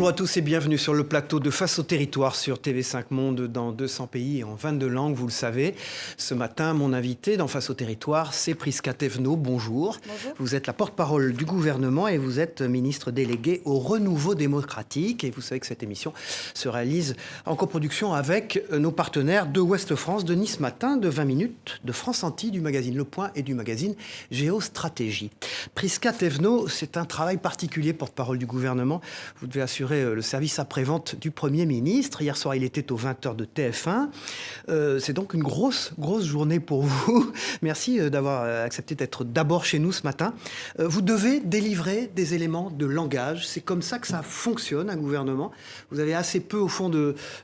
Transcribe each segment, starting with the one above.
Bonjour à tous et bienvenue sur le plateau de Face au territoire sur TV5 Monde dans 200 pays et en 22 langues, vous le savez. Ce matin, mon invité dans Face au territoire, c'est Prisca Thévenot. Bonjour. Bonjour. Vous êtes la porte-parole du gouvernement et vous êtes ministre déléguée au renouveau démocratique. Et vous savez que cette émission se réalise en coproduction avec nos partenaires de Ouest France, de Nice Matin, de 20 minutes, de France Antilles, du magazine Le Point et du magazine Géostratégie. Prisca Thévenot, c'est un travail particulier, porte-parole du gouvernement. Vous devez assurer le service après-vente du Premier ministre. Hier soir, il était aux 20h de TF1. C'est donc une grosse journée pour vous. Merci d'avoir accepté d'être d'abord chez nous ce matin. Vous devez délivrer des éléments de langage. C'est comme ça que ça fonctionne, un gouvernement. Vous avez assez peu, au fond,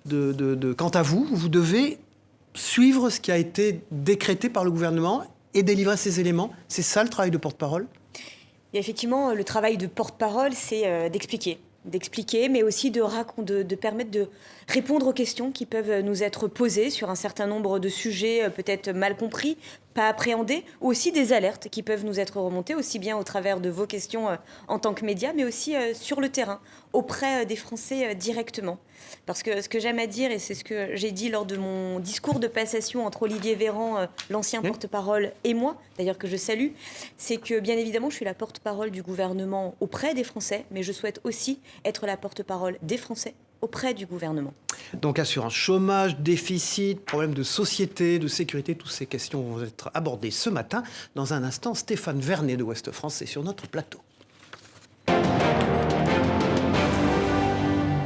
quant à vous. Vous devez suivre ce qui a été décrété par le gouvernement et délivrer ces éléments. C'est ça le travail de porte-parole ? Et effectivement, le travail de porte-parole, c'est d'expliquer, mais aussi de permettre de répondre aux questions qui peuvent nous être posées sur un certain nombre de sujets peut-être mal compris, pas appréhendés, ou aussi des alertes qui peuvent nous être remontées, aussi bien au travers de vos questions en tant que médias, mais aussi sur le terrain, auprès des Français directement. Parce que ce que j'aime à dire, et c'est ce que j'ai dit lors de mon discours de passation entre Olivier Véran, l'ancien porte-parole, et moi, d'ailleurs que je salue, c'est que bien évidemment, je suis la porte-parole du gouvernement auprès des Français, mais je souhaite aussi être la porte-parole des Français auprès du gouvernement. Donc assurance chômage, déficit, problème de société, de sécurité, toutes ces questions vont être abordées ce matin. Dans un instant, Stéphane Vernet de Ouest France est sur notre plateau.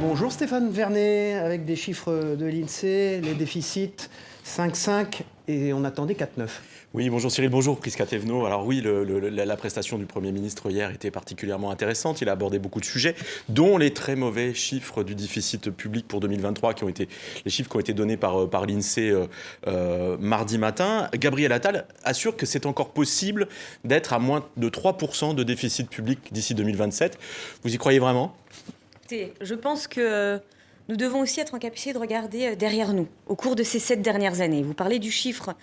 Bonjour Stéphane Vernet, avec des chiffres de l'INSEE, les déficits 5,5 et on attendait 4,9. Oui, bonjour Cyril, bonjour Prisca Thévenot. Alors oui, la prestation du Premier ministre hier était particulièrement intéressante. Il a abordé beaucoup de sujets, dont les très mauvais chiffres du déficit public pour 2023, les chiffres qui ont été donnés par l'INSEE mardi matin. Gabriel Attal assure que c'est encore possible d'être à moins de 3% de déficit public d'ici 2027. Vous y croyez vraiment ? Je pense que nous devons aussi être en capacité de regarder derrière nous, au cours de ces 7 dernières années. Vous parlez du chiffre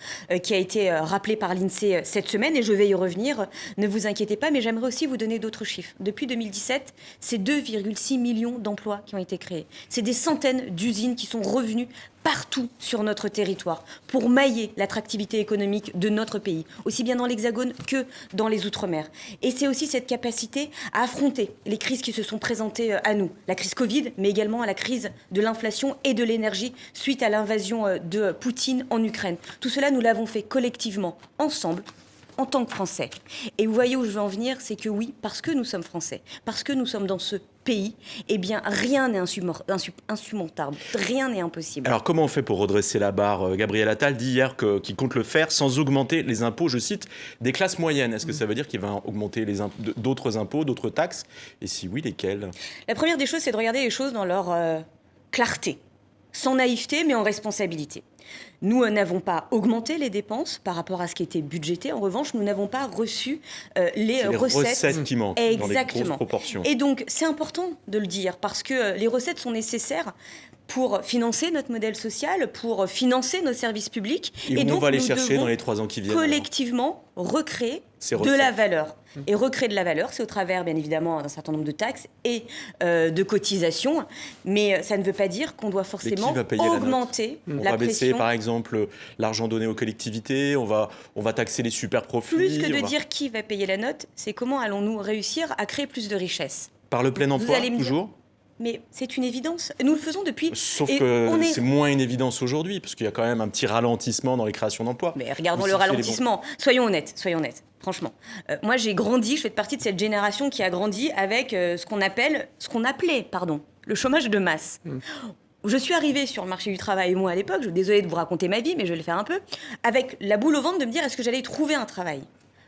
qui a été rappelé par l'INSEE cette semaine, et je vais y revenir. Ne vous inquiétez pas, mais j'aimerais aussi vous donner d'autres chiffres. Depuis 2017, c'est 2,6 millions d'emplois qui ont été créés. C'est des centaines d'usines qui sont revenues partout sur notre territoire pour mailler l'attractivité économique de notre pays, aussi bien dans l'Hexagone que dans les Outre-mer. Et c'est aussi cette capacité à affronter les crises qui se sont présentées à nous. La crise Covid, mais également à la crise de l'inflation et de l'énergie suite à l'invasion de Poutine en Ukraine. Tout cela, nous l'avons fait collectivement, ensemble, en tant que Français. Et vous voyez où je veux en venir, c'est que oui, parce que nous sommes Français, parce que nous sommes dans ce pays, eh bien, rien n'est insurmontable, rien n'est impossible. Alors, comment on fait pour redresser la barre ? Gabriel Attal dit hier qu'il compte le faire sans augmenter les impôts, je cite, des classes moyennes. Est-ce que ça veut dire qu'il va augmenter d'autres impôts, d'autres taxes ? Et si oui, lesquelles ? La première des choses, c'est de regarder les choses dans leur clarté, sans naïveté, mais en responsabilité. Nous n'avons pas augmenté les dépenses par rapport à ce qui était budgété. En revanche, nous n'avons pas reçu les recettes qui manquent. Exactement. Dans les grosses proportions. Et donc, c'est important de le dire parce que les recettes sont nécessaires pour financer notre modèle social, pour financer nos services publics. Et donc, on va les chercher dans les 3 ans qui viennent. Collectivement, recréer de la valeur. Et recréer de la valeur, c'est au travers, bien évidemment, d'un certain nombre de taxes et de cotisations. Mais ça ne veut pas dire qu'on doit forcément augmenter la pression. On va baisser, par exemple, l'argent donné aux collectivités, on va taxer les super profits. Plus que de dire qui va payer la note, c'est comment allons-nous réussir à créer plus de richesse. Par le plein emploi, toujours ? Mais c'est une évidence. Nous le faisons depuis... Sauf que c'est moins une évidence aujourd'hui, parce qu'il y a quand même un petit ralentissement dans les créations d'emplois. Mais regardons le ralentissement. Soyons honnêtes. Franchement. Moi, j'ai grandi, je fais partie de cette génération qui a grandi avec ce qu'on appelait, le chômage de masse. Je suis arrivée sur le marché du travail, moi, à l'époque, je suis désolée de vous raconter ma vie, mais je vais le faire un peu, avec la boule au ventre de me dire, est-ce que j'allais trouver un travail ?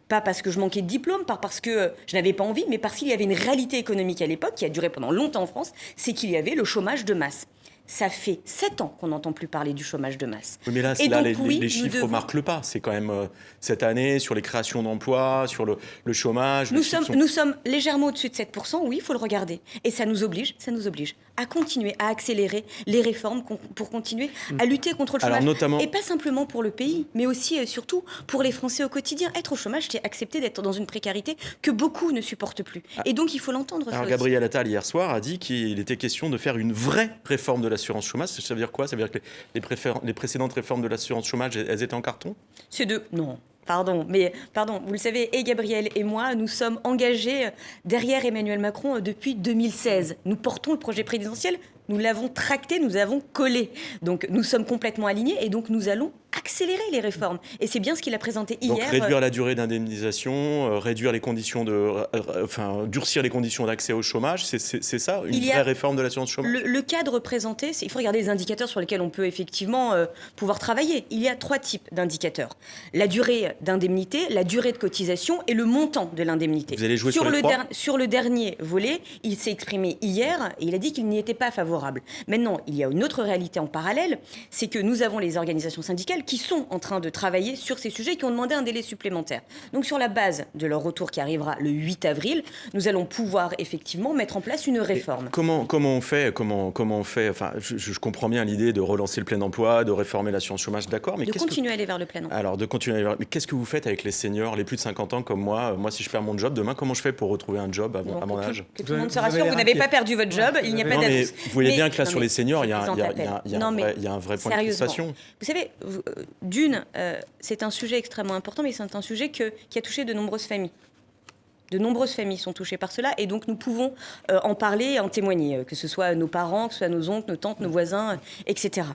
Pas parce que je manquais de diplôme, pas parce que je n'avais pas envie, mais parce qu'il y avait une réalité économique à l'époque qui a duré pendant longtemps en France, c'est qu'il y avait le chômage de masse. Ça fait 7 ans qu'on n'entend plus parler du chômage de masse. Oui, mais là, Et donc, oui, les chiffres marquent le pas. C'est quand même cette année, sur les créations d'emplois, sur le chômage. Nous sommes légèrement au-dessus de 7%, oui, il faut le regarder. Et ça nous oblige à continuer, à accélérer les réformes pour continuer à lutter contre le chômage. Alors, notamment... Et pas simplement pour le pays, mais aussi et surtout pour les Français au quotidien. Être au chômage, c'est accepter d'être dans une précarité que beaucoup ne supportent plus. Et donc, il faut l'entendre. Alors, Gabriel Attal, hier soir, a dit qu'il était question de faire une vraie réforme de l'assurance chômage. Ça veut dire quoi? Ça veut dire que les précédentes réformes de l'assurance chômage, elles étaient en carton? Non. Pardon, vous le savez, et Gabriel et moi, nous sommes engagés derrière Emmanuel Macron depuis 2016. Nous portons le projet présidentiel, nous l'avons tracté, nous avons collé. Donc nous sommes complètement alignés et donc nous allons accélérer les réformes. Et c'est bien ce qu'il a présenté hier. Donc réduire la durée d'indemnisation, réduire les conditions durcir les conditions d'accès au chômage, c'est ça, une vraie réforme de l'assurance chômage? Le cadre présenté, il faut regarder les indicateurs sur lesquels on peut effectivement pouvoir travailler. Il y a 3 types d'indicateurs. La durée d'indemnité, la durée de cotisation et le montant de l'indemnité. Vous allez jouer sur les 3 ? Sur le dernier volet, il s'est exprimé hier et il a dit qu'il n'y était pas favorable. Maintenant, il y a une autre réalité en parallèle, c'est que nous avons les organisations syndicales qui sont en train de travailler sur ces sujets, qui ont demandé un délai supplémentaire. Donc sur la base de leur retour qui arrivera le 8 avril, nous allons pouvoir effectivement mettre en place une réforme. Comment on fait enfin, je comprends bien l'idée de relancer le plein emploi, de réformer l'assurance chômage, d'accord, mais continuer à aller vers le plein emploi. Alors, de continuer à aller vers... Mais qu'est-ce que vous faites avec les seniors, les plus de 50 ans comme moi? Moi, si je perds mon job demain, comment je fais pour retrouver un job à mon âge? Que tout le monde se rassure, vous n'avez pas perdu votre job, il n'y a pas d'annonce. Vous voyez bien que là, sur les seniors, il y a un vrai point de frustration. Vous savez, c'est un sujet extrêmement important, mais c'est un sujet qui a touché de nombreuses familles. De nombreuses familles sont touchées par cela et donc nous pouvons en parler et en témoigner, que ce soit nos parents, que ce soit nos oncles, nos tantes, nos voisins, etc.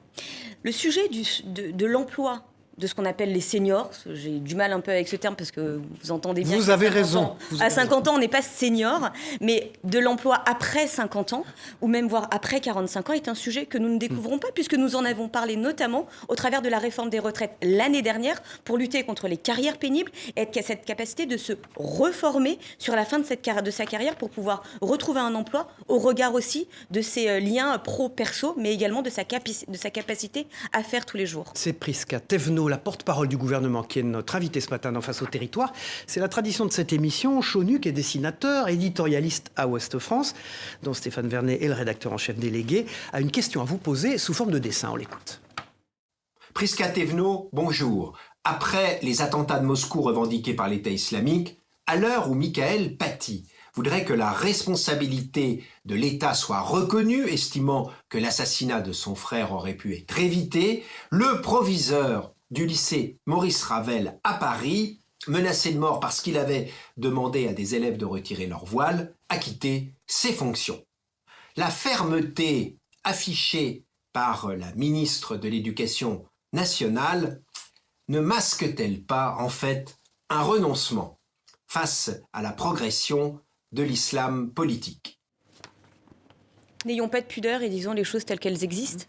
Le sujet de l'emploi de ce qu'on appelle les seniors, j'ai du mal un peu avec ce terme parce que vous entendez bien. Vous avez raison. À 50 ans, on n'est pas senior, mais de l'emploi après 50 ans, ou même voire après 45 ans, est un sujet que nous ne découvrons pas puisque nous en avons parlé notamment au travers de la réforme des retraites l'année dernière pour lutter contre les carrières pénibles et être cette capacité de se reformer sur la fin de sa carrière pour pouvoir retrouver un emploi au regard aussi de ses liens pro-perso, mais également de sa capacité à faire tous les jours. C'est Prisca Thévenot, la porte-parole du gouvernement, qui est notre invitée ce matin dans Face au territoire. C'est la tradition de cette émission. Chaunuc est dessinateur, éditorialiste à Ouest France, dont Stéphane Vernet est le rédacteur en chef délégué, a une question à vous poser sous forme de dessin. On l'écoute. Prisca Thévenot, bonjour. Après les attentats de Moscou revendiqués par l'État islamique, à l'heure où Michael Paty voudrait que la responsabilité de l'État soit reconnue, estimant que l'assassinat de son frère aurait pu être évité, le proviseur du lycée Maurice Ravel à Paris, menacé de mort parce qu'il avait demandé à des élèves de retirer leur voile, a quitté ses fonctions. La fermeté affichée par la ministre de l'Éducation nationale ne masque-t-elle pas, en fait, un renoncement face à la progression de l'islam politique? N'ayons pas de pudeur et disons les choses telles qu'elles existent.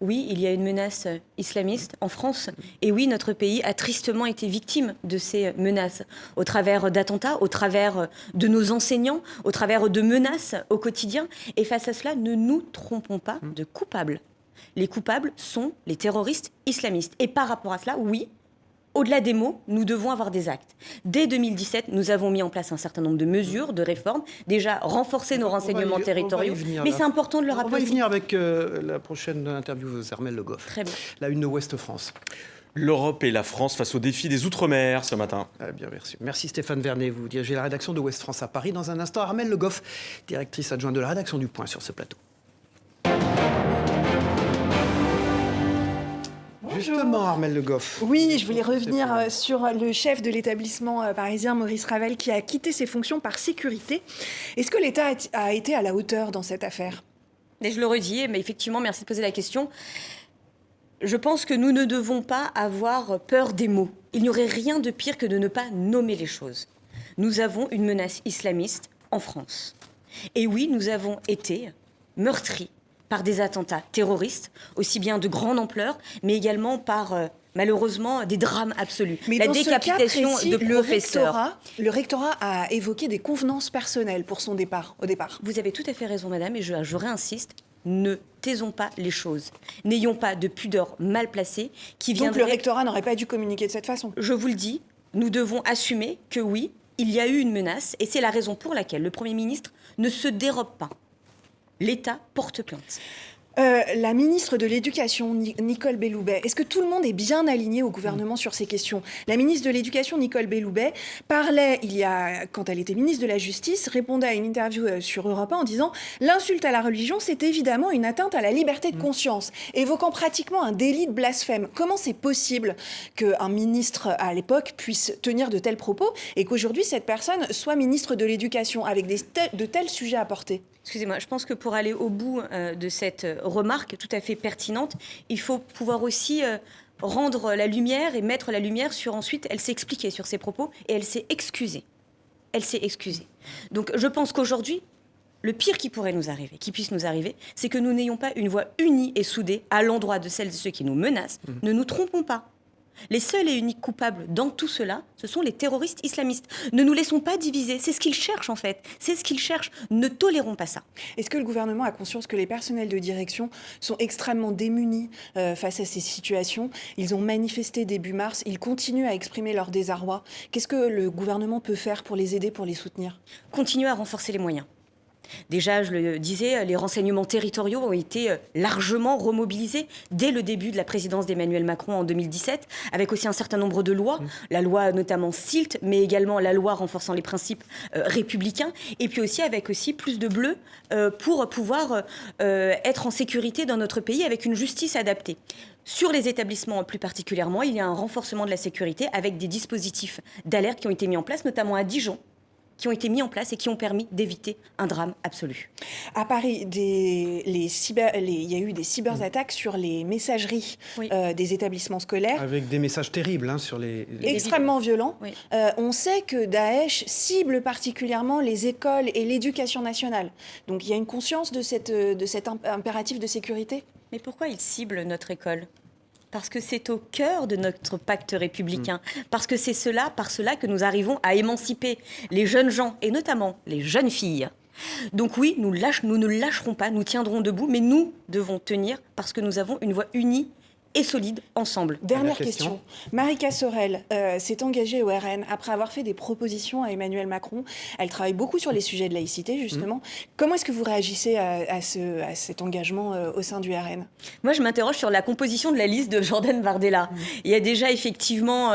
Oui, il y a une menace islamiste en France. Et oui, notre pays a tristement été victime de ces menaces, au travers d'attentats, au travers de nos enseignants, au travers de menaces au quotidien. Et face à cela, ne nous trompons pas de coupables. Les coupables sont les terroristes islamistes. Et par rapport à cela, oui, au-delà des mots, nous devons avoir des actes. Dès 2017, nous avons mis en place un certain nombre de mesures, de réformes, déjà renforcer nos renseignements territoriaux, mais c'est important de le rappeler. On va y venir avec la prochaine interview Armelle Le Goff. Très bien. La une de Ouest France. L'Europe et la France face au défi des Outre-mer ce matin. Bien, merci. Merci Stéphane Vernet. Vous dirigez la rédaction de Ouest France à Paris. Dans un instant, Armelle Le Goff, directrice adjointe de la rédaction du Point sur ce plateau. Justement, Armelle Le Goff. Oui, je voulais revenir sur le chef de l'établissement parisien, Maurice Ravel, qui a quitté ses fonctions par sécurité. Est-ce que l'État a été à la hauteur dans cette affaire ? Et je le redis, mais effectivement, merci de poser la question. Je pense que nous ne devons pas avoir peur des mots. Il n'y aurait rien de pire que de ne pas nommer les choses. Nous avons une menace islamiste en France. Et oui, nous avons été meurtris par des attentats terroristes, aussi bien de grande ampleur, mais également par, malheureusement, des drames absolus. Mais la dans décapitation ce cas précis, de professeurs. Le rectorat a évoqué des convenances personnelles pour son départ, au départ. Vous avez tout à fait raison, madame, et je réinsiste. ne taisons pas les choses. N'ayons pas de pudeur mal placée qui viendrait... Donc le rectorat n'aurait pas dû communiquer de cette façon. Je vous le dis, nous devons assumer que oui, il y a eu une menace et c'est la raison pour laquelle le Premier ministre ne se dérobe pas. L'État porte plainte. La ministre de l'Éducation, Nicole Belloubet, est-ce que tout le monde est bien aligné au gouvernement sur ces questions ? La ministre de l'Éducation, Nicole Belloubet, parlait, quand elle était ministre de la Justice, répondait à une interview sur Europe 1 en disant « L'insulte à la religion, c'est évidemment une atteinte à la liberté de conscience », évoquant pratiquement un délit de blasphème. Comment c'est possible qu'un ministre, à l'époque, puisse tenir de tels propos et qu'aujourd'hui, cette personne soit ministre de l'Éducation avec de tels sujets à porter ? Excusez-moi, je pense que pour aller au bout de cette remarque tout à fait pertinente, il faut pouvoir aussi rendre la lumière et mettre la lumière sur ensuite, elle s'est expliquée sur ses propos et elle s'est excusée. Elle s'est excusée. Donc je pense qu'aujourd'hui, le pire qui puisse nous arriver, c'est que nous n'ayons pas une voix unie et soudée à l'endroit de celles et ceux qui nous menacent. Ne nous trompons pas. Les seuls et uniques coupables dans tout cela, ce sont les terroristes islamistes. Ne nous laissons pas diviser. C'est ce qu'ils cherchent en fait. C'est ce qu'ils cherchent. Ne tolérons pas ça. Est-ce que le gouvernement a conscience que les personnels de direction sont extrêmement démunis face à ces situations ? Ils ont manifesté début mars. Ils continuent à exprimer leur désarroi. Qu'est-ce que le gouvernement peut faire pour les aider, pour les soutenir ? Continuer à renforcer les moyens. Déjà, je le disais, les renseignements territoriaux ont été largement remobilisés dès le début de la présidence d'Emmanuel Macron en 2017, avec aussi un certain nombre de lois, la loi notamment SILT, mais également la loi renforçant les principes républicains, et puis aussi avec aussi plus de bleu pour pouvoir être en sécurité dans notre pays avec une justice adaptée. Sur les établissements plus particulièrement, il y a un renforcement de la sécurité avec des dispositifs d'alerte qui ont été mis en place, notamment à Dijon, qui ont été mis en place et qui ont permis d'éviter un drame absolu. À Paris, il y a eu des cyberattaques sur les messageries des établissements scolaires. Avec des messages terribles sur les... Extrêmement violents. Oui. On sait que Daesh cible particulièrement les écoles et l'éducation nationale. Donc il y a une conscience de cet impératif de sécurité. Mais pourquoi ils ciblent notre école ? Parce que c'est au cœur de notre pacte républicain. Parce que c'est par cela que nous arrivons à émanciper les jeunes gens, et notamment les jeunes filles. Donc oui, nous ne lâcherons pas, nous tiendrons debout, mais nous devons tenir parce que nous avons une voix unie et solide ensemble. Dernière question. Marika Sorel s'est engagée au RN après avoir fait des propositions à Emmanuel Macron. Elle travaille beaucoup sur les sujets de laïcité, justement. Comment est-ce que vous réagissez à cet engagement au sein du RN ? Moi, je m'interroge sur la composition de la liste de Jordan Bardella. Il y a déjà effectivement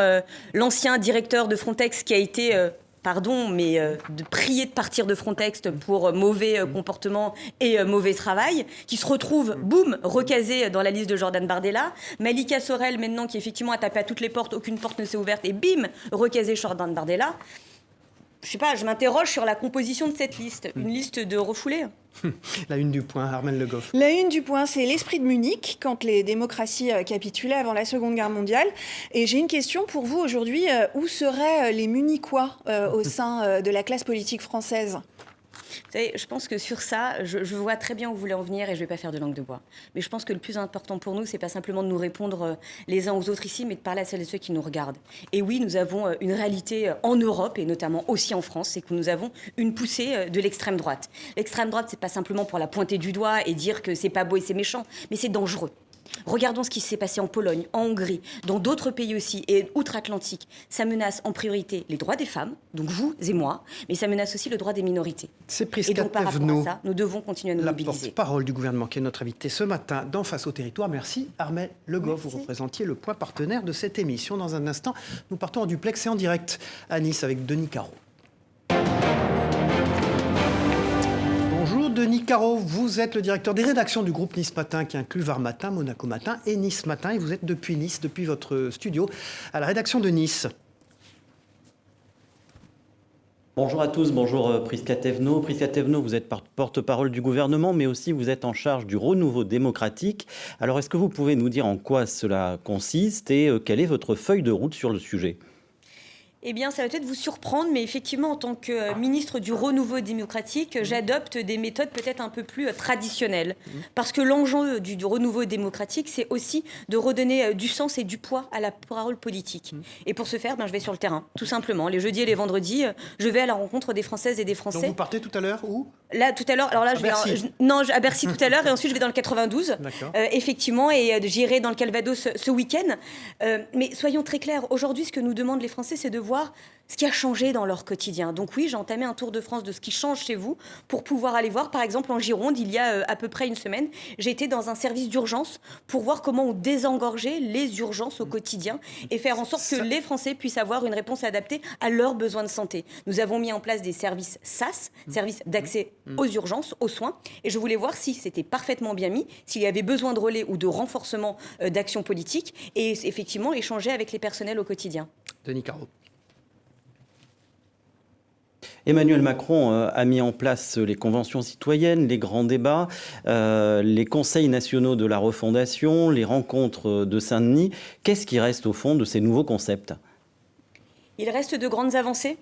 l'ancien directeur de Frontex qui a été... de prier de partir de Frontex pour mauvais comportement et mauvais travail, qui se retrouve, boum, recasé dans la liste de Jordan Bardella. Malika Sorel, maintenant, qui effectivement a tapé à toutes les portes, aucune porte ne s'est ouverte, et bim, recasé Jordan Bardella. Je sais pas, je m'interroge sur la composition de cette liste. Une liste de refoulés. La une du point, Armelle Le Goff. La une du point, c'est l'esprit de Munich, quand les démocraties capitulaient avant la Seconde Guerre mondiale. Et j'ai une question pour vous aujourd'hui. Où seraient les Munichois au sein de la classe politique française ? Vous savez, je pense que sur ça, je vois très bien où vous voulez en venir et je ne vais pas faire de langue de bois. Mais je pense que le plus important pour nous, c'est pas simplement de nous répondre les uns aux autres ici, mais de parler à celles et ceux qui nous regardent. Et oui, nous avons une réalité en Europe et notamment aussi en France, c'est que nous avons une poussée de l'extrême droite. L'extrême droite, c'est pas simplement pour la pointer du doigt et dire que c'est pas beau et c'est méchant, mais c'est dangereux. Regardons ce qui s'est passé en Pologne, en Hongrie, dans d'autres pays aussi, et outre-Atlantique. Ça menace en priorité les droits des femmes, donc vous et moi, mais ça menace aussi le droit des minorités. C'est Et donc par rapport à ça, nous devons continuer à nous la mobiliser. porte-parole du gouvernement qui est notre invité ce matin dans Face au territoire. Merci Armelle Le Goff, vous représentiez le point partenaire de cette émission. Dans un instant, nous partons en duplex et en direct à Nice avec Denis Caro. Bonjour Denis Caro, vous êtes le directeur des rédactions du groupe Nice Matin qui inclut Var Matin, Monaco Matin et Nice Matin. Et vous êtes depuis Nice, depuis votre studio à la rédaction de Nice. Bonjour à tous, bonjour Prisca Thévenot. Prisca Thévenot, vous êtes porte-parole du gouvernement, mais aussi vous êtes en charge du renouveau démocratique. Alors est-ce que vous pouvez nous dire en quoi cela consiste et quelle est votre feuille de route sur le sujet ? Eh bien, ça va peut-être vous surprendre, mais effectivement, en tant que ministre du renouveau démocratique, j'adopte des méthodes peut-être un peu plus traditionnelles. Parce que l'enjeu du renouveau démocratique, c'est aussi de redonner du sens et du poids à la parole politique. Et pour ce faire, je vais sur le terrain, tout simplement. Les jeudis et les vendredis, je vais à la rencontre des Françaises et des Français. Donc vous partez tout à l'heure où ? Là, tout à l'heure, alors là, à Bercy tout à l'heure, et ensuite je vais dans le 92, effectivement, et j'irai dans le Calvados ce week-end. Mais soyons très clairs, aujourd'hui, ce que nous demandent les Français, c'est de voir ce qui a changé dans leur quotidien. Donc oui, j'ai entamé un tour de France de ce qui change chez vous pour pouvoir aller voir, par exemple, en Gironde, il y a à peu près une semaine, j'ai été dans un service d'urgence pour voir comment on désengorgeait les urgences au quotidien et faire en sorte que les Français puissent avoir une réponse adaptée à leurs besoins de santé. Nous avons mis en place des services SAS, services d'accès aux urgences, aux soins, et je voulais voir si c'était parfaitement bien mis, s'il y avait besoin de relais ou de renforcement d'action politique, et effectivement échanger avec les personnels au quotidien. Denis Caro. Emmanuel Macron a mis en place les conventions citoyennes, les grands débats, les conseils nationaux de la refondation, les rencontres de Saint-Denis. Qu'est-ce qui reste au fond de ces nouveaux concepts ? Il reste de grandes avancées.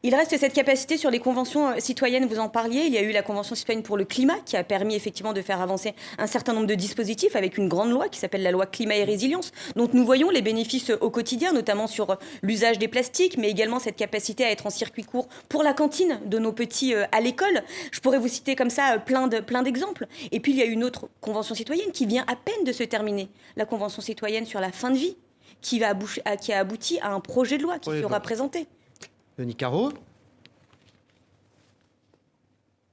Il reste cette capacité sur les conventions citoyennes, vous en parliez. Il y a eu la Convention citoyenne pour le climat qui a permis effectivement de faire avancer un certain nombre de dispositifs avec une grande loi qui s'appelle la loi climat et résilience. Donc nous voyons les bénéfices au quotidien, notamment sur l'usage des plastiques, mais également cette capacité à être en circuit court pour la cantine de nos petits à l'école. Je pourrais vous citer comme ça plein d'exemples. Et puis il y a une autre convention citoyenne qui vient à peine de se terminer, la Convention citoyenne sur la fin de vie, qui a abouti à un projet de loi qui sera présenté. Denis Caro.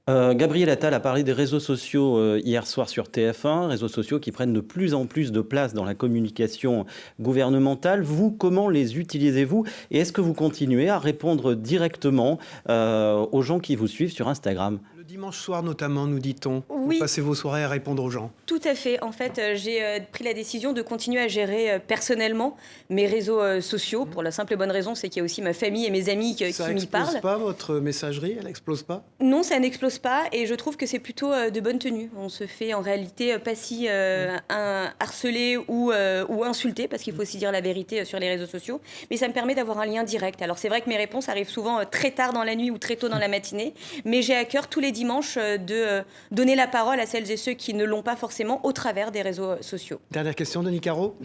Gabriel Attal a parlé des réseaux sociaux hier soir sur TF1, réseaux sociaux qui prennent de plus en plus de place dans la communication gouvernementale. Vous, comment les utilisez-vous ? Et est-ce que vous continuez à répondre directement aux gens qui vous suivent sur Instagram ? Le dimanche soir notamment, nous dit-on. Oui. Vous passez vos soirées à répondre aux gens. Tout à fait. En fait, j'ai pris la décision de continuer à gérer personnellement mes réseaux sociaux. Pour la simple et bonne raison, c'est qu'il y a aussi ma famille et mes amis qui m'y parlent. Ça n'explose pas votre messagerie ? Elle n'explose pas ? Non, ça n'explose pas et je trouve que c'est plutôt de bonne tenue. On se fait en réalité pas si harceler ou insulter, parce qu'il faut aussi dire la vérité sur les réseaux sociaux. Mais ça me permet d'avoir un lien direct. Alors c'est vrai que mes réponses arrivent souvent très tard dans la nuit ou très tôt dans la matinée, mais j'ai à cœur tous les dimanches de donner la parole à celles et ceux qui ne l'ont pas forcément au travers des réseaux sociaux. Dernière question, Denis Caro.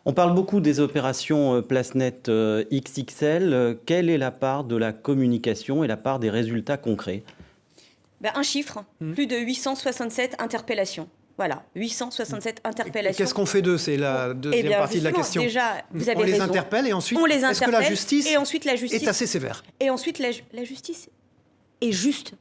On parle beaucoup des opérations PlaceNet XXL. Quelle est la part de la communication et la part des résultats concrets ? Un chiffre, plus de 867 interpellations. Voilà, 867 interpellations. Qu'est-ce qu'on fait d'eux ? C'est la deuxième partie de la question. Déjà, vous avez on les raison. interpelle et ensuite, on les est-ce que la justice, est assez sévère ? Et ensuite, la justice est juste.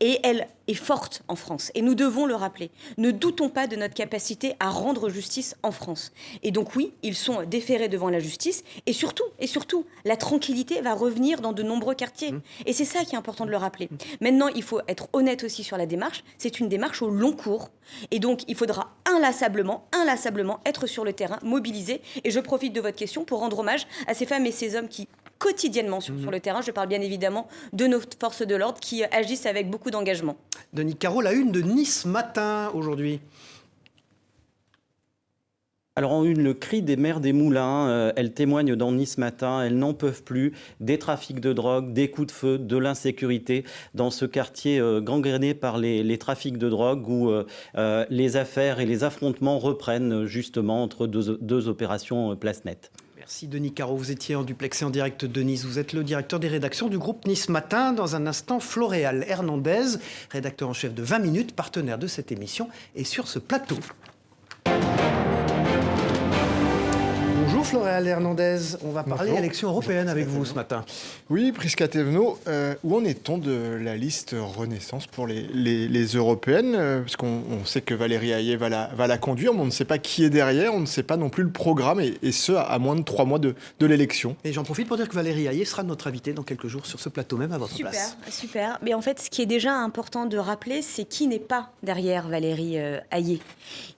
Et elle est forte en France. Et nous devons le rappeler. Ne doutons pas de notre capacité à rendre justice en France. Et donc oui, ils sont déférés devant la justice. Et surtout, la tranquillité va revenir dans de nombreux quartiers. Et c'est ça qui est important de le rappeler. Maintenant, il faut être honnête aussi sur la démarche. C'est une démarche au long cours. Et donc, il faudra inlassablement être sur le terrain, mobilisé. Et je profite de votre question pour rendre hommage à ces femmes et ces hommes qui quotidiennement sur le terrain. Je parle bien évidemment de nos forces de l'ordre qui agissent avec beaucoup d'engagement. Denis Caro, la une de Nice Matin aujourd'hui. Alors en une, le cri des mères des moulins, elles témoignent dans Nice Matin, elles n'en peuvent plus des trafics de drogue, des coups de feu, de l'insécurité dans ce quartier gangréné par les trafics de drogue où les affaires et les affrontements reprennent justement entre deux opérations PlaceNet. Merci Denis Caro, vous étiez en duplex et en direct de Nice. Vous êtes le directeur des rédactions du groupe Nice Matin. Dans un instant, Floréal Hernandez, rédacteur en chef de 20 minutes, partenaire de cette émission, est sur ce plateau. Bonjour Floréal Hernandez, on va parler élections européennes avec vous ce matin. Oui, Prisca Thévenot, où en est-on de la liste Renaissance pour les européennes ? Parce qu'on sait que Valérie Hayé va la conduire, mais on ne sait pas qui est derrière, on ne sait pas non plus le programme, et ce, à moins de 3 mois de l'élection. Et j'en profite pour dire que Valérie Hayé sera notre invitée dans quelques jours sur ce plateau même à votre place. Super. Mais en fait, ce qui est déjà important de rappeler, c'est qui n'est pas derrière Valérie Hayé.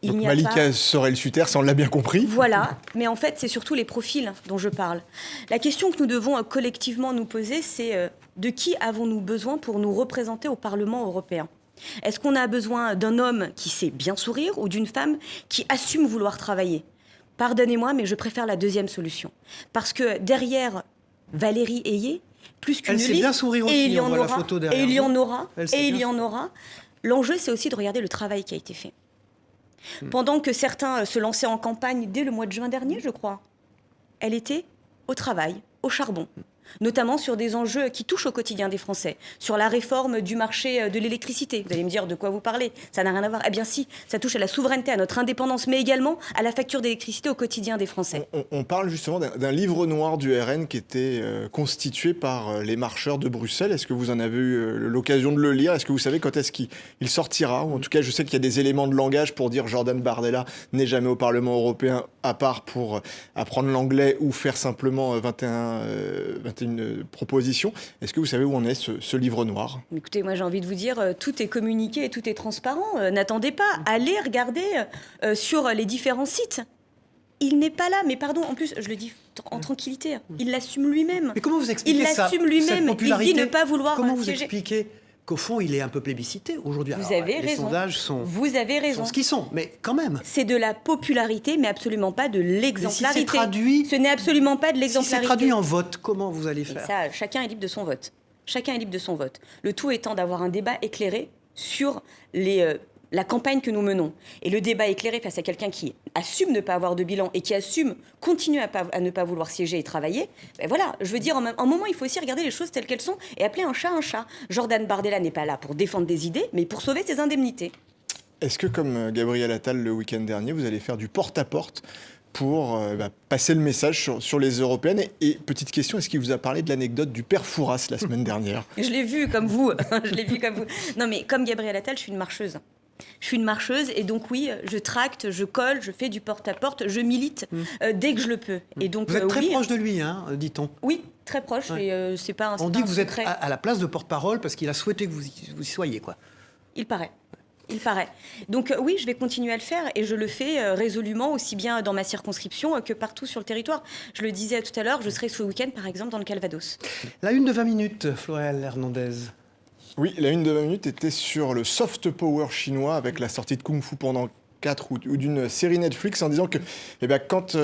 Donc Malika Sorel-Sutter, ça on l'a bien compris. Voilà, mais en fait, c'est surtout les profils dont je parle. La question que nous devons collectivement nous poser, c'est de qui avons-nous besoin pour nous représenter au Parlement européen ? Est-ce qu'on a besoin d'un homme qui sait bien sourire ou d'une femme qui assume vouloir travailler ? Pardonnez-moi, mais je préfère la deuxième solution. Parce que derrière Valérie Hayé, plus qu'une liste, bien sourire aussi, et il y en aura, l'enjeu, c'est aussi de regarder le travail qui a été fait. Pendant que certains se lançaient en campagne dès le mois de juin dernier, je crois, elle était au travail, au charbon. notamment sur des enjeux qui touchent au quotidien des Français, sur la réforme du marché de l'électricité. Vous allez me dire de quoi vous parlez, ça n'a rien à voir. Eh bien si, ça touche à la souveraineté, à notre indépendance, mais également à la facture d'électricité au quotidien des Français. On parle justement d'un livre noir du RN qui était constitué par les marcheurs de Bruxelles. Est-ce que vous en avez eu l'occasion de le lire? Est-ce que vous savez quand est-ce qu'il sortira? Ou en tout cas, je sais qu'il y a des éléments de langage pour dire Jordan Bardella n'est jamais au Parlement européen, à part pour apprendre l'anglais ou faire simplement 21 propositions. Est-ce que vous savez où en est ce livre noir? Écoutez, moi j'ai envie de vous dire, tout est communiqué et tout est transparent. N'attendez pas, allez regarder sur les différents sites. Il n'est pas là, mais pardon, en plus, je le dis en tranquillité, il l'assume lui-même. Mais comment vous expliquez Il ça, l'assume lui-même, cette popularité? il dit ne pas vouloir Comment vous siéger. expliquez qu'au fond, il est un peu plébiscité aujourd'hui? Vous Alors, avez les raison. sondages sont Sont ce qu'ils sont, mais quand même. C'est de la popularité, mais absolument pas de l'exemplarité. Mais si c'est traduit, ce n'est absolument pas de si l'exemplarité. c'est traduit en vote, comment vous allez Et faire? ça, chacun est libre de son vote. Chacun est libre de son vote. Le tout étant d'avoir un débat éclairé sur la campagne que nous menons. Et le débat éclairé face à quelqu'un qui assume ne pas avoir de bilan et qui assume continuer à ne pas vouloir siéger et travailler, ben voilà, je veux dire, en un moment, il faut aussi regarder les choses telles qu'elles sont et appeler un chat un chat. Jordan Bardella n'est pas là pour défendre des idées, mais pour sauver ses indemnités. Est-ce que, comme Gabriel Attal le week-end dernier, vous allez faire du porte-à-porte pour passer le message sur les européennes? Et petite question, est-ce qu'il vous a parlé de l'anecdote du père Fouras la semaine dernière? Je l'ai vu comme vous. Je l'ai vu comme vous. Non, mais comme Gabriel Attal, je suis une marcheuse. Je suis une marcheuse et donc oui, je tracte, je colle, je fais du porte-à-porte, je milite dès que je le peux. Et donc, Vous êtes très oui, proche de lui, hein, dit-on. Oui, très proche. Ouais. Et c'est pas un On dit que vous êtes secret. à la place de porte-parole parce qu'il a souhaité que vous y soyez, quoi. Il paraît. Il paraît. Donc oui, je vais continuer à le faire et je le fais résolument, aussi bien dans ma circonscription que partout sur le territoire. Je le disais tout à l'heure, je serai ce week-end par exemple dans le Calvados. La une de 20 minutes, Floël Hernandez. Oui, la une de 20 minutes était sur le soft power chinois avec la sortie de Kung Fu pendant 4 ou d'une série Netflix en disant que quand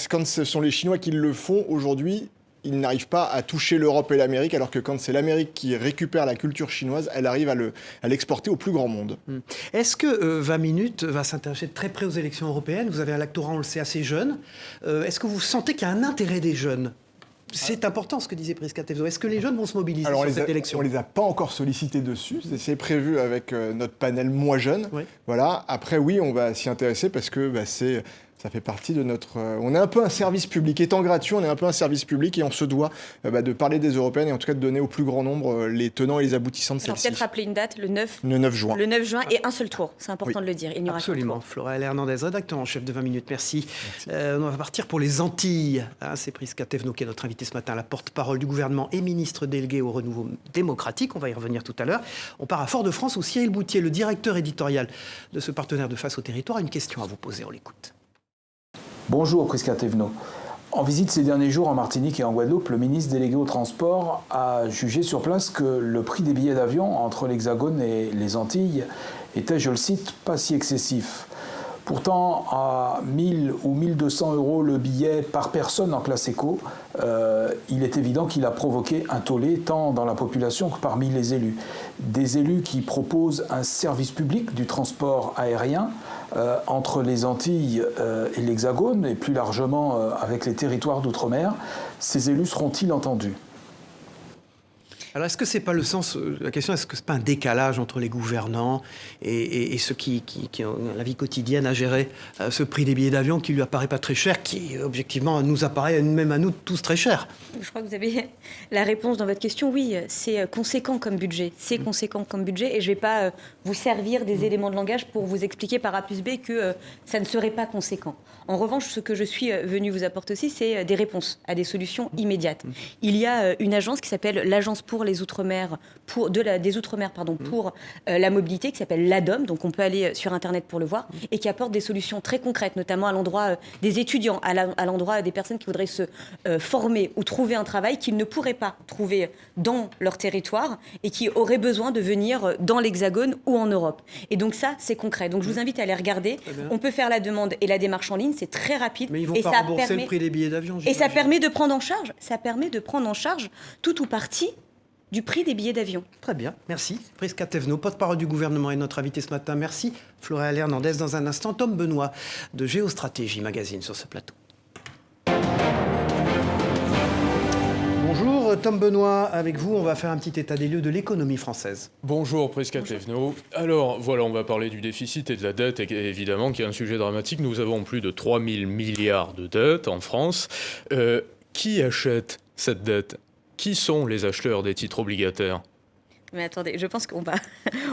quand ce sont les Chinois qui le font aujourd'hui, ils n'arrivent pas à toucher l'Europe et l'Amérique, alors que quand c'est l'Amérique qui récupère la culture chinoise, elle arrive à l'exporter au plus grand monde. Est-ce que 20 minutes va s'intéresser de très près aux élections européennes? Vous avez un électorat, on le sait, assez jeune. Est-ce que vous sentez qu'il y a un intérêt des jeunes? C'est important ce que disait Prisca Thévenot. Est-ce que les jeunes vont se mobiliser sur cette élection? On ne les a pas encore sollicités dessus. C'est prévu avec notre panel Moi Jeune. Oui. Voilà. Après, oui, on va s'y intéresser parce que ça fait partie de notre... on est un peu un service public. Étant gratuit, on est un peu un service public et on se doit de parler des européennes et en tout cas de donner au plus grand nombre les tenants et les aboutissants de celle-ci. Peut-être rappeler une date, le 9 juin. Le 9 juin et un seul tour. C'est important de le dire. Il n'y aura absolument. Floël Hernandez, rédacteur en chef de 20 minutes. Merci. On va partir pour les Antilles. C'est Prisca Thévenot qui est notre invité ce matin, la porte-parole du gouvernement et ministre délégué au renouveau démocratique. On va y revenir tout à l'heure. On part à Fort-de-France où Cyril Boutier, le directeur éditorial de ce partenaire de Face au territoire, a une question à vous poser. On l'écoute. Bonjour Prisca Thévenot. En visite ces derniers jours en Martinique et en Guadeloupe, le ministre délégué au transport a jugé sur place que le prix des billets d'avion entre l'Hexagone et les Antilles était, je le cite, pas si excessif. Pourtant, à 1000 ou 1200 euros le billet par personne en classe éco, il est évident qu'il a provoqué un tollé tant dans la population que parmi les élus. Des élus qui proposent un service public du transport aérien entre les Antilles et l'Hexagone, et plus largement avec les territoires d'outre-mer. Ces élus seront-ils entendus ? Alors, est-ce que c'est pas le sens, la question, est-ce que c'est pas un décalage entre les gouvernants et ceux qui ont la vie quotidienne à gérer ce prix des billets d'avion qui lui apparaît pas très cher, qui objectivement nous apparaît même à nous tous très cher? Je crois que vous avez la réponse dans votre question. Oui, c'est conséquent comme budget. C'est conséquent comme budget et je vais pas vous servir des éléments de langage pour vous expliquer par A plus B que ça ne serait pas conséquent. En revanche, ce que je suis venue vous apporter aussi, c'est des réponses à des solutions immédiates. Il y a une agence qui s'appelle l'Agence pour les Outre-mer, des Outre-mer, pour la mobilité, qui s'appelle l'ADOM, donc on peut aller sur Internet pour le voir, et qui apporte des solutions très concrètes, notamment à l'endroit des étudiants, à l'endroit des personnes qui voudraient se former ou trouver un travail qu'ils ne pourraient pas trouver dans leur territoire et qui auraient besoin de venir dans l'Hexagone ou en Europe. Et donc ça, c'est concret. Donc je vous invite à aller regarder. On peut faire la demande et la démarche en ligne, c'est très rapide. Mais ils vont pas rembourser le prix des billets d'avion. Et ça permet de prendre en charge, tout ou partie du prix des billets d'avion. Très bien, merci. Prisca Thévenot, porte-parole du gouvernement, est notre invité ce matin. Merci. Floël Hernandez, dans un instant. Tom Benoît de Géostratégie Magazine sur ce plateau. Tom Benoît, avec vous, on va faire un petit état des lieux de l'économie française. Bonjour, Prisca Thévenot. Alors, voilà, on va parler du déficit et de la dette, évidemment, qui est un sujet dramatique. Nous avons plus de 3 000 milliards de dettes en France. Qui achète cette dette ? Qui sont les acheteurs des titres obligataires ? Mais attendez, je pense qu'on va,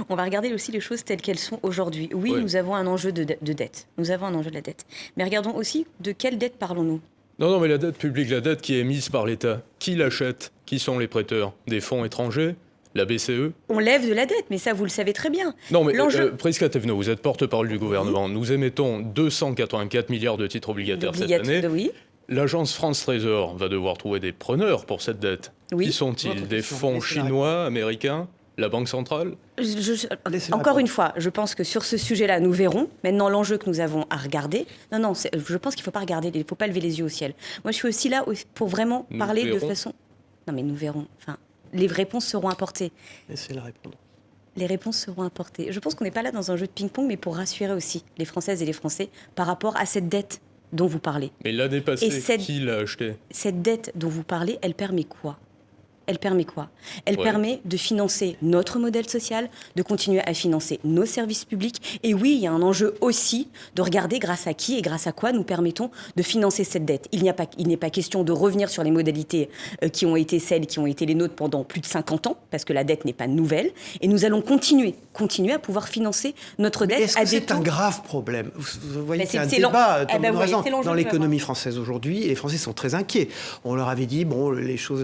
on va regarder aussi les choses telles qu'elles sont aujourd'hui. Oui, nous avons un enjeu de dette. Nous avons un enjeu de la dette. Mais regardons aussi de quelle dette parlons-nous ? Non, mais la dette publique, la dette qui est émise par l'État, qui l'achète ? Qui sont les prêteurs ? Des fonds étrangers ? La BCE ? On lève de la dette, mais ça, vous le savez très bien. Non, mais Prisca Thévenot, vous êtes porte-parole du gouvernement. Nous émettons 284 milliards de titres obligataires cette année. Oui. L'agence France Trésor va devoir trouver des preneurs pour cette dette. Oui. Qui sont-ils ? Des fonds chinois, américains ? La Banque centrale ? Encore une fois, je pense que sur ce sujet-là, nous verrons. Maintenant, l'enjeu que nous avons à regarder... Non, je pense qu'il ne faut pas regarder, il ne faut pas lever les yeux au ciel. Moi, je suis aussi là pour vraiment parler de façon... Non, mais nous verrons. Enfin, les réponses seront apportées. Laissez-la répondre. Les réponses seront apportées. Je pense qu'on n'est pas là dans un jeu de ping-pong, mais pour rassurer aussi les Françaises et les Français par rapport à cette dette dont vous parlez. Mais l'année passée, qui l'a acheté ? Cette dette dont vous parlez, elle permet quoi ? Elle permet de financer notre modèle social, de continuer à financer nos services publics. Et oui, il y a un enjeu aussi de regarder grâce à qui et grâce à quoi nous permettons de financer cette dette. Il n'est pas question de revenir sur les modalités qui ont été celles qui ont été les nôtres pendant plus de 50 ans, parce que la dette n'est pas nouvelle. Et nous allons continuer à pouvoir financer notre dette. Est-ce que c'est un grave problème ? Vous voyez, c'est un débat dans l'économie française aujourd'hui. Et les Français sont très inquiets. On leur avait dit,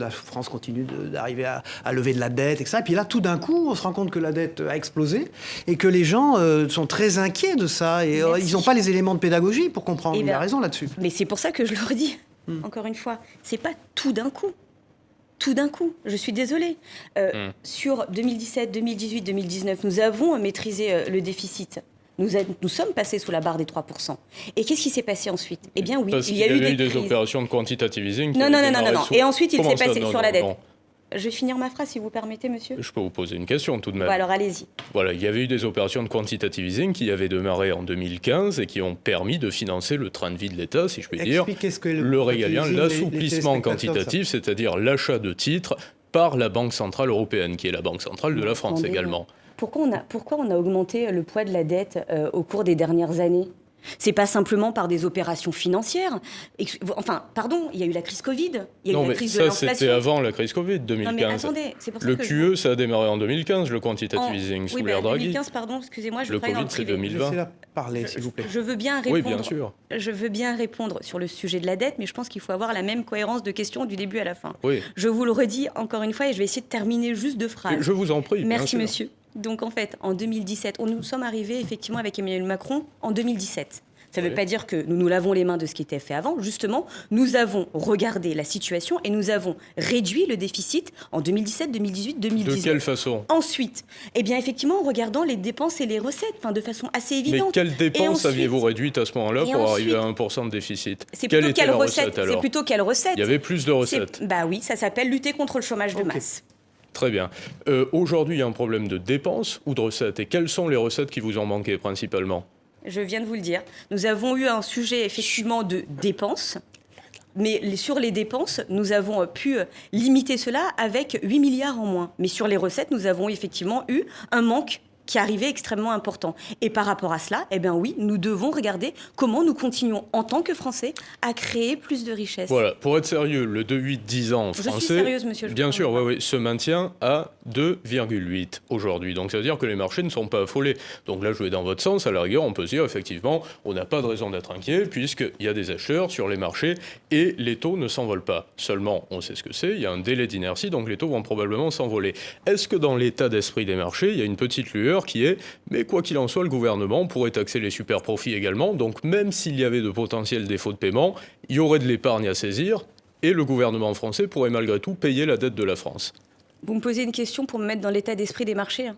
la France continue d'arriver à lever de la dette, etc. Et puis là, tout d'un coup, on se rend compte que la dette a explosé et que les gens sont très inquiets de ça. Et ils n'ont pas les éléments de pédagogie pour comprendre. Il a raison là-dessus. Mais c'est pour ça que je leur dis, encore une fois, c'est pas tout d'un coup. Tout d'un coup, je suis désolée. Sur 2017, 2018, 2019, nous avons maîtrisé le déficit. Nous sommes passés sous la barre des 3%. Et qu'est-ce qui s'est passé ensuite ? Eh bien oui, il y a eu des opérations de quantitative easing. Non. Et ensuite, il s'est passé sur la dette. Je vais finir ma phrase, si vous permettez, monsieur. Je peux vous poser une question, tout de même. Alors, allez-y. Voilà, il y avait eu des opérations de quantitative easing qui avaient démarré en 2015 et qui ont permis de financer le train de vie de l'État, si je puis dire. Le régalien, l'assouplissement quantitatif, c'est-à-dire l'achat de titres par la Banque Centrale Européenne, qui est la Banque Centrale de la France également. Pourquoi on a augmenté le poids de la dette au cours des dernières années ? C'est pas simplement par des opérations financières. Enfin, pardon, il y a eu la crise Covid, il y a eu la crise de l'inflation. C'était avant la crise Covid, 2015. Non mais attendez, c'est pour ça le QE, ça a démarré en 2015, le quantitative easing sous l'ère Draghi. 2015, pardon, excusez-moi, je le travaille Covid, dans le privé. C'est 2020. Laissez-la parler, s'il vous plaît. Je veux bien répondre. Oui, bien sûr. Je veux bien répondre sur le sujet de la dette, mais je pense qu'il faut avoir la même cohérence de questions du début à la fin. Oui. Je vous le redis encore une fois et je vais essayer de terminer juste 2 phrases. Je vous en prie. Merci, monsieur. Donc, en fait, en 2017, nous sommes arrivés effectivement avec Emmanuel Macron en 2017. Ça ne veut pas dire que nous nous lavons les mains de ce qui était fait avant. Justement, nous avons regardé la situation et nous avons réduit le déficit en 2017, 2018, 2019. De quelle façon ? Ensuite, eh bien, effectivement, en regardant les dépenses et les recettes, de façon assez évidente. Mais quelles dépenses aviez-vous réduites à ce moment-là pour arriver à 1% de déficit ? Quelle était la recette alors ? C'est plutôt quelle recette ? Il y avait plus de recettes. Bah oui, ça s'appelle lutter contre le chômage de masse. Très bien. Aujourd'hui, il y a un problème de dépenses ou de recettes. Et quelles sont les recettes qui vous ont manqué principalement ? Je viens de vous le dire. Nous avons eu un sujet effectivement de dépenses. Mais sur les dépenses, nous avons pu limiter cela avec 8 milliards en moins. Mais sur les recettes, nous avons effectivement eu un manque qui arrivait extrêmement important. Et par rapport à cela, eh bien oui, nous devons regarder comment nous continuons en tant que Français à créer plus de richesses. Voilà, pour être sérieux, le 2,8-10 ans français, je suis sérieuse, monsieur, bien sûr, oui, se maintient à 2,8 aujourd'hui. Donc ça veut dire que les marchés ne sont pas affolés. Donc là, je vais dans votre sens, à la rigueur, on peut se dire effectivement, on n'a pas de raison d'être inquiet puisqu'il y a des acheteurs sur les marchés et les taux ne s'envolent pas. Seulement, on sait ce que c'est, il y a un délai d'inertie, donc les taux vont probablement s'envoler. Est-ce que dans l'état d'esprit des marchés, il y a une petite lueur qui est, mais quoi qu'il en soit, le gouvernement pourrait taxer les super profits également, donc même s'il y avait de potentiels défauts de paiement, il y aurait de l'épargne à saisir, et le gouvernement français pourrait malgré tout payer la dette de la France. Vous me posez une question pour me mettre dans l'état d'esprit des marchés,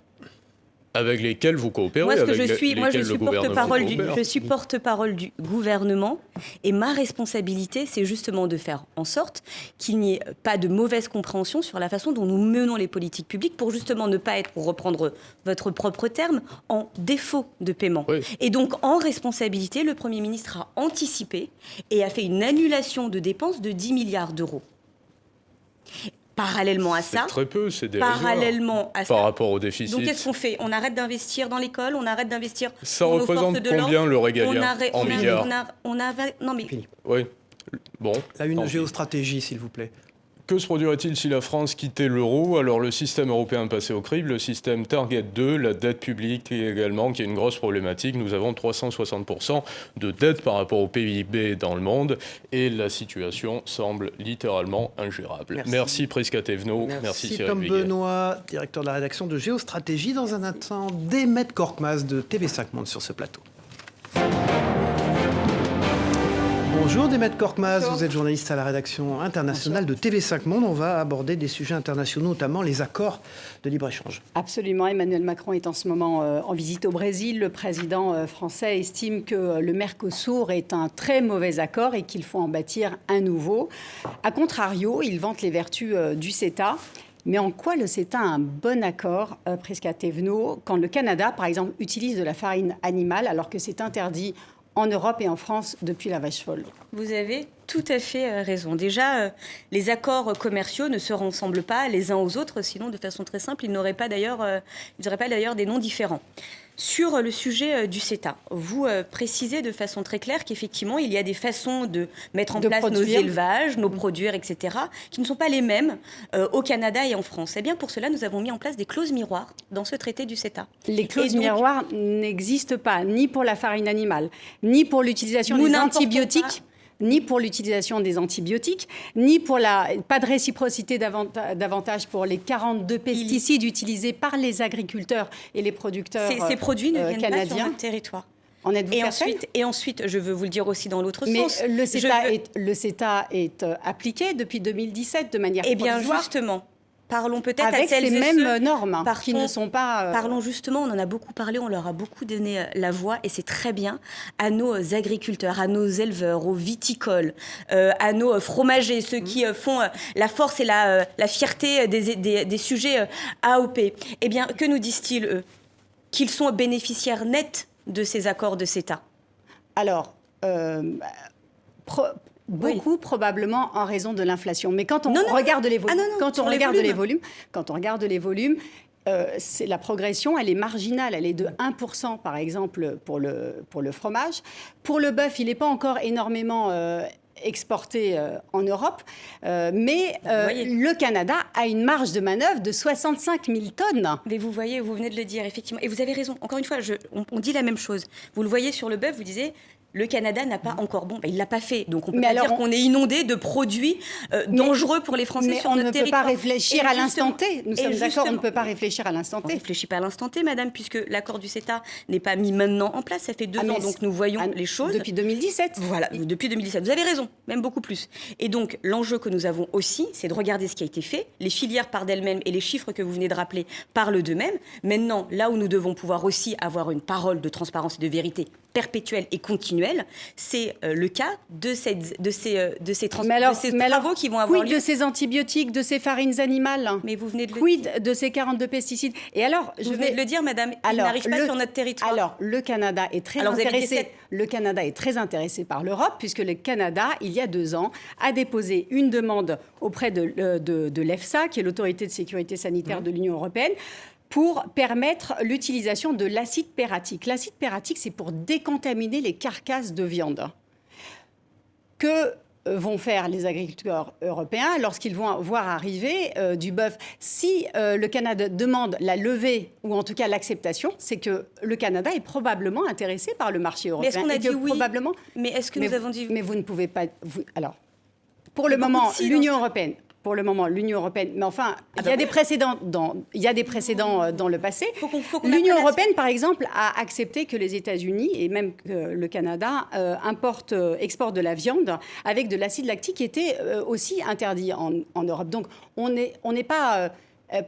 Avec lesquels vous coopérez. Moi, je suis porte-parole du gouvernement et ma responsabilité, c'est justement de faire en sorte qu'il n'y ait pas de mauvaise compréhension sur la façon dont nous menons les politiques publiques pour justement ne pas être, pour reprendre votre propre terme, en défaut de paiement. Oui. Et donc, en responsabilité, le Premier ministre a anticipé et a fait une annulation de dépenses de 10 milliards d'euros. Parallèlement à ça, C'est très peu, c'est dérisoire. parallèlement à ça. Par rapport au déficit. Donc qu'est-ce qu'on fait? On arrête d'investir dans l'école, on arrête d'investir Ça dans nos représente forces de l'ordre. combien le régalien en milliards? Non mais Oui. Bon. Là, tant une pis. géostratégie, s'il vous plaît. Que se produirait-il si la France quittait l'euro? Alors le système européen passait au crible, le système Target 2, la dette publique également, qui est une grosse problématique. Nous avons 360% de dette par rapport au PIB dans le monde et la situation semble littéralement ingérable. Merci Prisca Thévenot, merci Cyril Tom Viguet. Benoît, directeur de la rédaction de Géostratégie. Dans un instant, Demet Korkmaz de TV5 Monde sur ce plateau. Bonjour Demet Korkmaz, vous êtes journaliste à la rédaction internationale de TV5 Monde. On va aborder des sujets internationaux, notamment les accords de libre-échange. Absolument. Emmanuel Macron est en ce moment en visite au Brésil. Le président français estime que le Mercosur est un très mauvais accord et qu'il faut en bâtir un nouveau. A contrario, il vante les vertus du CETA. Mais en quoi le CETA a un bon accord, Prisca Thévenot, quand le Canada, par exemple, utilise de la farine animale alors que c'est interdit en Europe et en France depuis la vache folle? vous avez tout à fait raison. Déjà, les accords commerciaux ne se ressemblent pas les uns aux autres, sinon de façon très simple, ils n'auraient pas d'ailleurs des noms différents. Sur le sujet du CETA, vous précisez de façon très claire qu'effectivement, il y a des façons de mettre en place nos élevages, nos produire, etc., qui ne sont pas les mêmes au Canada et en France. Eh bien, pour cela, nous avons mis en place des clauses miroirs dans ce traité du CETA. Les clauses miroirs n'existent pas, ni pour la farine animale, ni pour l'utilisation des antibiotiques. Ni pour l'utilisation des antibiotiques, ni pour pas de réciprocité davantage pour les 42 pesticides utilisés par les agriculteurs et les producteurs Ces produits ne viennent canadiens. pas sur notre territoire. En êtes-vous certaine ? Et ensuite, je veux vous le dire aussi dans l'autre sens. Mais le CETA est appliqué depuis 2017 de manière provisoire. Eh bien, justement. Parlons peut-être avec à celles ces et mêmes ceux normes qui ne sont pas... Parlons justement, on en a beaucoup parlé, on leur a beaucoup donné la voix, et c'est très bien, à nos agriculteurs, à nos éleveurs, aux viticoles, à nos fromagers, ceux qui font la force et la fierté des sujets AOP. Eh bien, que nous disent-ils, eux? Qu'ils sont bénéficiaires nets de ces accords de CETA. Alors... Beaucoup, probablement en raison de l'inflation. Mais quand on regarde les volumes, quand on regarde les volumes, la progression, elle est marginale. Elle est de 1%, par exemple, pour le fromage. Pour le bœuf, il n'est pas encore énormément exporté en Europe. Mais le Canada a une marge de manœuvre de 65 000 tonnes. Mais vous voyez, vous venez de le dire, effectivement. Et vous avez raison. Encore une fois, on dit la même chose. Vous le voyez sur le bœuf, vous disiez... Le Canada n'a pas encore... Bon, il ne l'a pas fait. Donc, on peut pas dire qu'on est inondé de produits dangereux pour les Français sur notre territoire. Mais on ne peut pas réfléchir à l'instant T. Nous sommes d'accord, on ne peut pas réfléchir à l'instant T. On ne réfléchit pas à l'instant T, madame, puisque l'accord du CETA n'est pas mis maintenant en place. Ça fait 2 ans, donc nous voyons les choses. Depuis 2017. Voilà, depuis 2017. Vous avez raison, même beaucoup plus. Et donc, l'enjeu que nous avons aussi, c'est de regarder ce qui a été fait. Les filières parlent d'elles-mêmes et les chiffres que vous venez de rappeler parlent d'eux-mêmes. Maintenant, là où nous devons pouvoir aussi avoir une parole de transparence et de vérité perpétuelle et continuelle, c'est le cas de ces travaux qui vont avoir lieu. Quid de ces antibiotiques, de ces farines animales? Mais vous venez de le dire. Quid de ces 42 pesticides? Et alors, vous venez de le dire, madame, ils n'arrivent pas sur notre territoire. Alors, le Canada est très intéressé. Le Canada est très intéressé par l'Europe, puisque le Canada, il y a 2 ans, a déposé une demande auprès de l'EFSA, qui est l'autorité de sécurité sanitaire de l'Union européenne, pour permettre l'utilisation de l'acide perratique. L'acide perratique, c'est pour décontaminer les carcasses de viande. Que vont faire les agriculteurs européens lorsqu'ils vont voir arriver du bœuf? Si le Canada demande la levée, ou en tout cas l'acceptation, c'est que le Canada est probablement intéressé par le marché européen. Mais est-ce qu'on a dit oui? Probablement, mais est-ce que nous avons dit oui? Mais vous ne pouvez pas... Alors, pour le moment, l'Union européenne... mais enfin, il y a des précédents dans le passé. L'Union européenne, par exemple, a accepté que les États-Unis et même que le Canada exportent de la viande avec de l'acide lactique qui était aussi interdit en Europe. Donc, on n'est pas...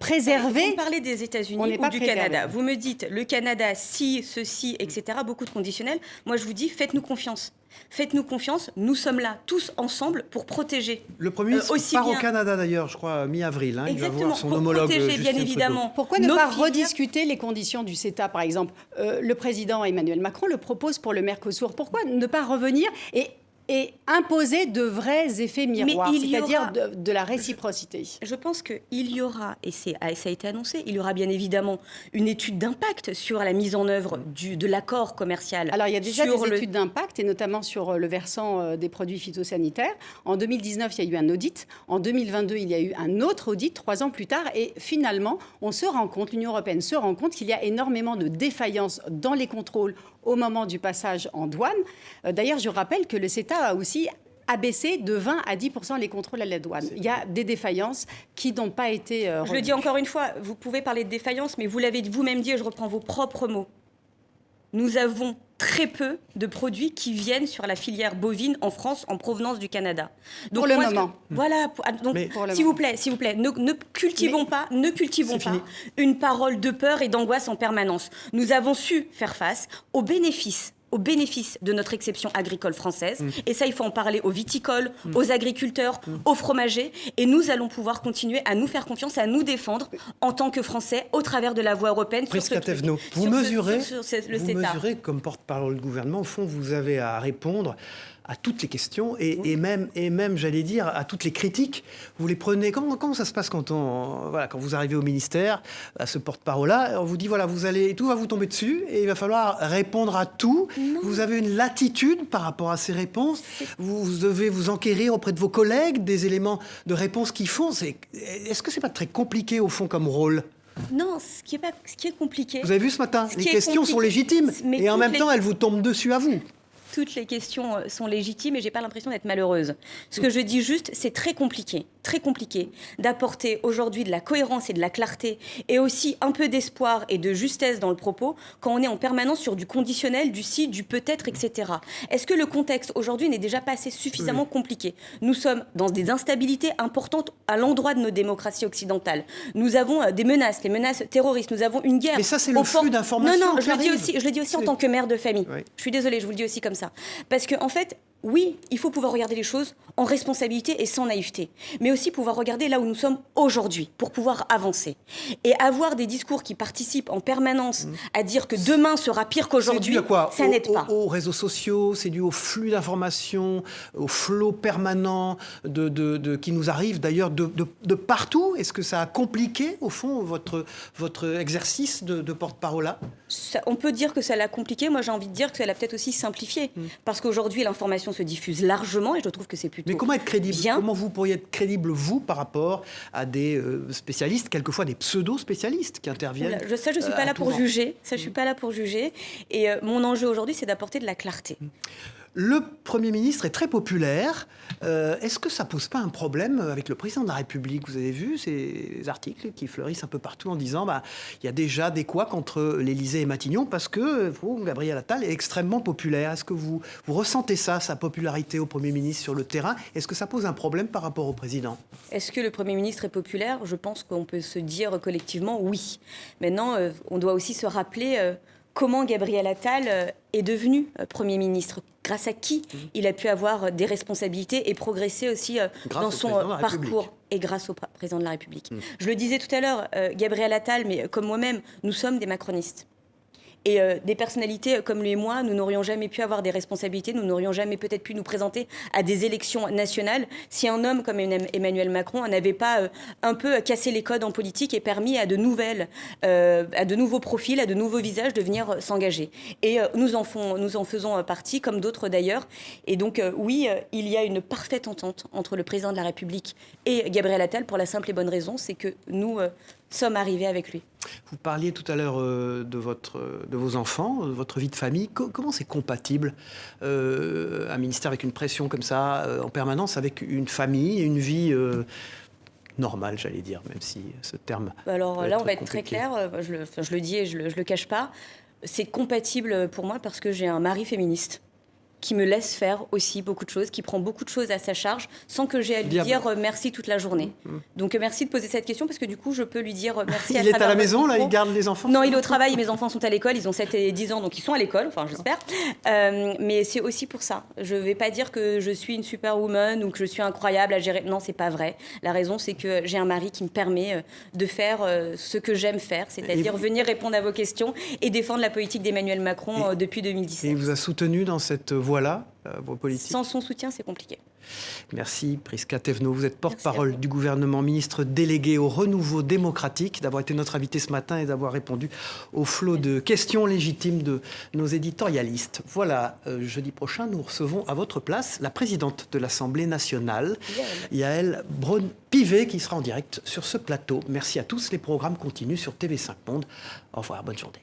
préservé. Vous parlez des États-Unis ou du Canada. Vous me dites le Canada, si, ceci, etc. Beaucoup de conditionnels. Moi, je vous dis, faites-nous confiance. Faites-nous confiance. Nous sommes là tous ensemble pour protéger. Le Premier ministre part au Canada d'ailleurs, je crois, mi-avril. Il va voir son homologue. Protéger, bien évidemment. Pourquoi ne pas rediscuter les conditions du CETA, par exemple? Le président Emmanuel Macron le propose pour le Mercosur. Pourquoi ne pas revenir et imposer de vrais effets miroirs, c'est-à-dire de la réciprocité. Je pense qu'il y aura, et ça a été annoncé, il y aura bien évidemment une étude d'impact sur la mise en œuvre de l'accord commercial. Alors il y a déjà des études d'impact, et notamment sur le versant des produits phytosanitaires. En 2019, il y a eu un audit. En 2022, il y a eu un autre audit, 3 ans plus tard. Et finalement, l'Union européenne se rend compte qu'il y a énormément de défaillances dans les contrôles au moment du passage en douane. D'ailleurs, je rappelle que le CETA a aussi abaissé de 20 à 10% les contrôles à la douane. Il y a des défaillances qui n'ont pas été Je le dis encore une fois, vous pouvez parler de défaillances, mais vous l'avez vous-même dit, et je reprends vos propres mots. Nous avons très peu de produits qui viennent sur la filière bovine en France en provenance du Canada. Donc, pour le moment. Voilà. Donc, s'il vous plaît, ne cultivons pas une parole de peur et d'angoisse en permanence. Nous avons su faire face aux bénéfices de notre exception agricole française. Et ça, il faut en parler aux viticoles, aux agriculteurs, aux fromagers. Et nous allons pouvoir continuer à nous faire confiance, à nous défendre en tant que Français au travers de la voie européenne. Prisca Thévenot, vous mesurez, comme porte-parole du gouvernement, au fond, vous avez à répondre à toutes les questions et même, j'allais dire, à toutes les critiques. Vous les prenez. Comment ça se passe quand vous arrivez au ministère, à ce porte-parole-là, on vous dit tout va vous tomber dessus et il va falloir répondre à tout. Non. Vous avez une latitude par rapport à ces réponses. Vous devez vous enquérir auprès de vos collègues des éléments de réponse qu'ils font. Est-ce que c'est pas très compliqué au fond comme rôle ? Non, ce qui est compliqué. Vous avez vu ce matin, les questions sont légitimes et en même temps elles vous tombent dessus à vous. Toutes les questions sont légitimes et j'ai pas l'impression d'être malheureuse. Ce que je dis juste, c'est très compliqué d'apporter aujourd'hui de la cohérence et de la clarté et aussi un peu d'espoir et de justesse dans le propos quand on est en permanence sur du conditionnel, du si, du peut-être, etc. Est-ce que le contexte aujourd'hui n'est déjà pas assez suffisamment compliqué ? Nous sommes dans des instabilités importantes à l'endroit de nos démocraties occidentales. Nous avons des menaces, les menaces terroristes. Nous avons une guerre. Mais ça, c'est le flux d'informations. Non, je le dis aussi en tant que mère de famille. Oui. Je suis désolée, je vous le dis aussi comme ça. Parce qu'en fait, oui, il faut pouvoir regarder les choses en responsabilité et sans naïveté, mais aussi pouvoir regarder là où nous sommes aujourd'hui pour pouvoir avancer. Et avoir des discours qui participent en permanence à dire que demain sera pire qu'aujourd'hui, ça n'aide pas. Aux réseaux sociaux, c'est dû au flux d'informations, au flot permanent qui nous arrive d'ailleurs de partout. Est-ce que ça a compliqué, au fond, votre exercice de porte-parole-là ? On peut dire que ça l'a compliqué. Moi, j'ai envie de dire que ça l'a peut-être aussi simplifié. Parce qu'aujourd'hui, l'information se diffuse largement et je trouve que c'est plutôt. Mais comment être crédible ? Bien. Comment vous pourriez être crédible, vous, par rapport à des spécialistes, quelquefois des pseudo-spécialistes qui interviennent ? Ça, je ne suis pas là pour juger. Ça, je suis pas là pour juger. Et mon enjeu aujourd'hui, c'est d'apporter de la clarté. Le Premier ministre est très populaire. Est-ce que ça pose pas un problème avec le président de la République ? Vous avez vu ces articles qui fleurissent un peu partout en disant il y a déjà des couacs entre l'Élysée et Matignon parce que Gabriel Attal est extrêmement populaire. Est-ce que vous ressentez ça, sa popularité au Premier ministre sur le terrain ? Est-ce que ça pose un problème par rapport au président ? Est-ce que le Premier ministre est populaire ? Je pense qu'on peut se dire collectivement oui. Maintenant, on doit aussi se rappeler comment Gabriel Attal est devenu Premier ministre. Grâce à qui il a pu avoir des responsabilités et progresser aussi dans son parcours et grâce au président de la République. Je le disais tout à l'heure, Gabriel Attal, mais comme moi-même, nous sommes des macronistes. Et des personnalités comme lui et moi, nous n'aurions jamais pu avoir des responsabilités, nous n'aurions jamais peut-être pu nous présenter à des élections nationales si un homme comme Emmanuel Macron n'avait pas un peu cassé les codes en politique et permis à de nouveaux profils, à de nouveaux visages de venir s'engager. Et nous en faisons partie, comme d'autres d'ailleurs. Et donc oui, il y a une parfaite entente entre le président de la République et Gabriel Attal pour la simple et bonne raison, c'est que nous sommes arrivés avec lui. Vous parliez tout à l'heure de vos enfants, de votre vie de famille. Comment c'est compatible un ministère avec une pression comme ça en permanence, avec une famille, une vie normale, j'allais dire, même si ce terme. Alors là, on va être très clair. Je le dis et je le cache pas. C'est compatible pour moi parce que j'ai un mari féministe qui me laisse faire aussi beaucoup de choses, qui prend beaucoup de choses à sa charge, sans que j'ai à lui dire merci toute la journée. Donc merci de poser cette question, parce que du coup, je peux lui dire merci à travers. Il est à la maison, là, il garde les enfants ? Non, il est au travail, mes enfants sont à l'école, ils ont 7 et 10 ans, donc ils sont à l'école, enfin j'espère. Mais c'est aussi pour ça. Je ne vais pas dire que je suis une superwoman ou que je suis incroyable à gérer. Non, c'est pas vrai. La raison, c'est que j'ai un mari qui me permet de faire ce que j'aime faire, c'est-à-dire venir répondre à vos questions et défendre la politique d'Emmanuel Macron depuis 2017. Et il vous a soutenu dans cette voie voilà vos politiques. Sans son soutien, c'est compliqué. Merci Prisca Thévenot. Vous êtes porte-parole du gouvernement, ministre délégué au renouveau démocratique, d'avoir été notre invité ce matin et d'avoir répondu au flot de questions légitimes de nos éditorialistes. Voilà, jeudi prochain, nous recevons à votre place la présidente de l'Assemblée nationale, Yaël Braun-Pivet, qui sera en direct sur ce plateau. Merci à tous. Les programmes continuent sur TV5 Monde. Au revoir, bonne journée.